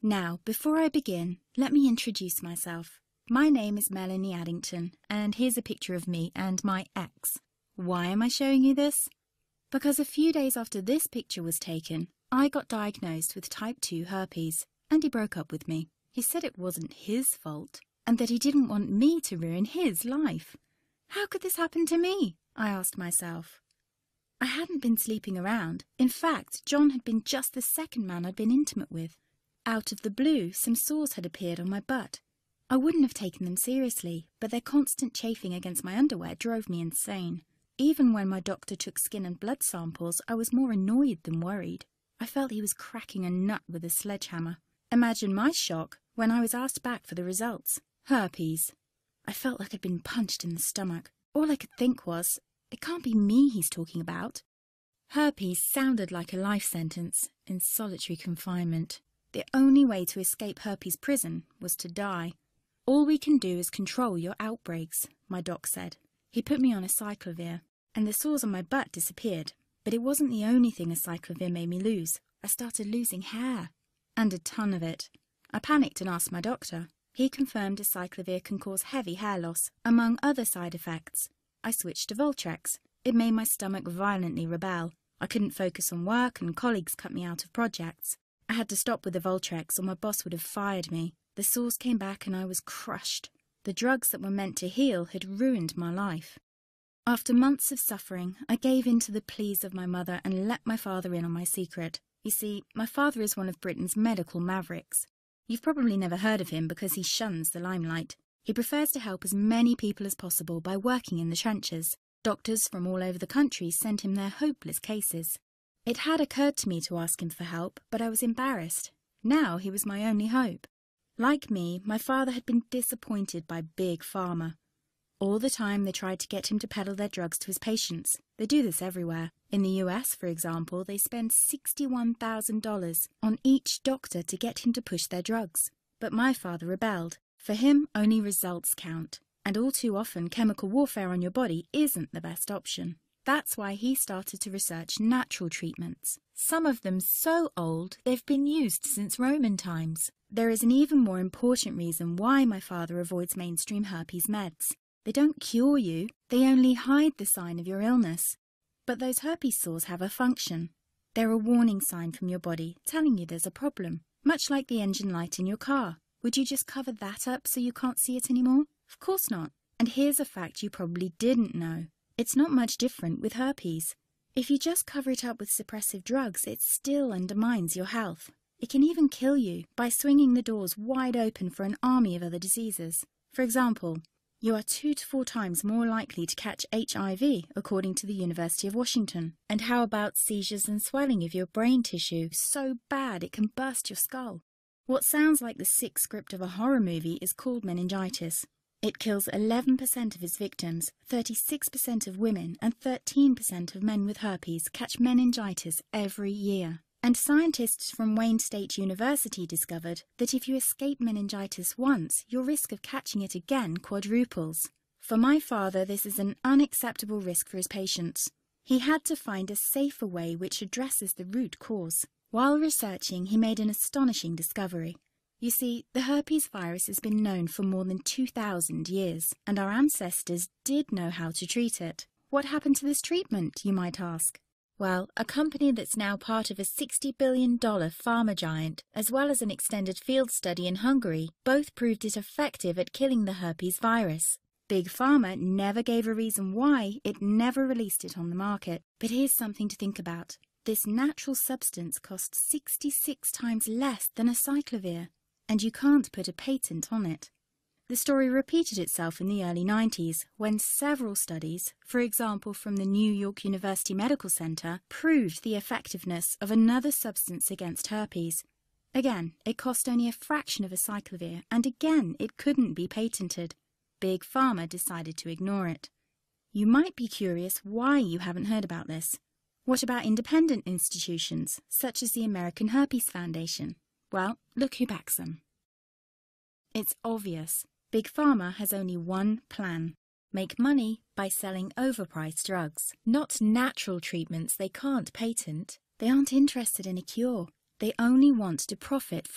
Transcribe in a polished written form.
Now, before I begin, let me introduce myself. My name is Melanie Addington, and here's a picture of me and my ex. Why am I showing you this? Because a few days after this picture was taken, I got diagnosed with type 2 herpes, and he broke up with me. He said it wasn't his fault, and that he didn't want me to ruin his life. How could this happen to me? I asked myself. I hadn't been sleeping around. In fact, John had been just the second man I'd been intimate with. Out of the blue, some sores had appeared on my butt. I wouldn't have taken them seriously, but their constant chafing against my underwear drove me insane. Even when my doctor took skin and blood samples, I was more annoyed than worried. I felt he was cracking a nut with a sledgehammer. Imagine my shock when I was asked back for the results. Herpes. I felt like I'd been punched in the stomach. All I could think was, it can't be me he's talking about. Herpes sounded like a life sentence in solitary confinement. The only way to escape herpes prison was to die. All we can do is control your outbreaks, my doc said. He put me on a cyclovir, and the sores on my butt disappeared. But it wasn't the only thing a cyclovir made me lose. I started losing hair, and a ton of it. I panicked and asked my doctor. He confirmed a cyclovir can cause heavy hair loss, among other side effects. I switched to Voltrex. It made my stomach violently rebel. I couldn't focus on work, and colleagues cut me out of projects. I had to stop with the Voltrex or my boss would have fired me. The sores came back and I was crushed. The drugs that were meant to heal had ruined my life. After months of suffering, I gave in to the pleas of my mother and let my father in on my secret. You see, my father is one of Britain's medical mavericks. You've probably never heard of him because he shuns the limelight. He prefers to help as many people as possible by working in the trenches. Doctors from all over the country sent him their hopeless cases. It had occurred to me to ask him for help, but I was embarrassed. Now he was my only hope. Like me, my father had been disappointed by Big Pharma. All the time they tried to get him to peddle their drugs to his patients. They do this everywhere. In the US, for example, they spend $61,000 on each doctor to get him to push their drugs. But my father rebelled. For him, only results count. And all too often, chemical warfare on your body isn't the best option. That's why he started to research natural treatments. Some of them so old they've been used since Roman times. There is an even more important reason why my father avoids mainstream herpes meds. They don't cure you, they only hide the sign of your illness. But those herpes sores have a function. They're a warning sign from your body telling you there's a problem, much like the engine light in your car. Would you just cover that up so you can't see it anymore? Of course not. And here's a fact you probably didn't know. It's not much different with herpes. If you just cover it up with suppressive drugs, it still undermines your health. It can even kill you by swinging the doors wide open for an army of other diseases. For example, you are 2 to 4 times more likely to catch HIV, according to the University of Washington. And how about seizures and swelling of your brain tissue so bad it can burst your skull? What sounds like the sick script of a horror movie is called meningitis. It kills 11% of its victims, 36% of women and 13% of men with herpes catch meningitis every year. And scientists from Wayne State University discovered that if you escape meningitis once, your risk of catching it again quadruples. For my father, this is an unacceptable risk for his patients. He had to find a safer way which addresses the root cause. While researching, he made an astonishing discovery. You see, the herpes virus has been known for more than 2,000 years, and our ancestors did know how to treat it. What happened to this treatment, you might ask? Well, a company that's now part of a $60 billion pharma giant, as well as an extended field study in Hungary, both proved it effective at killing the herpes virus. Big Pharma never gave a reason why it never released it on the market. But here's something to think about. This natural substance costs 66 times less than a cyclovir, and you can't put a patent on it. The story repeated itself in the early 90s, when several studies, for example from the New York University Medical Center, proved the effectiveness of another substance against herpes. Again, it cost only a fraction of a cyclovir, and again, it couldn't be patented. Big Pharma decided to ignore it. You might be curious why you haven't heard about this. What about independent institutions, such as the American Herpes Foundation? Well, look who backs them. It's obvious. Big Pharma has only one plan: make money by selling overpriced drugs, not natural treatments they can't patent. They aren't interested in a cure. They only want to profit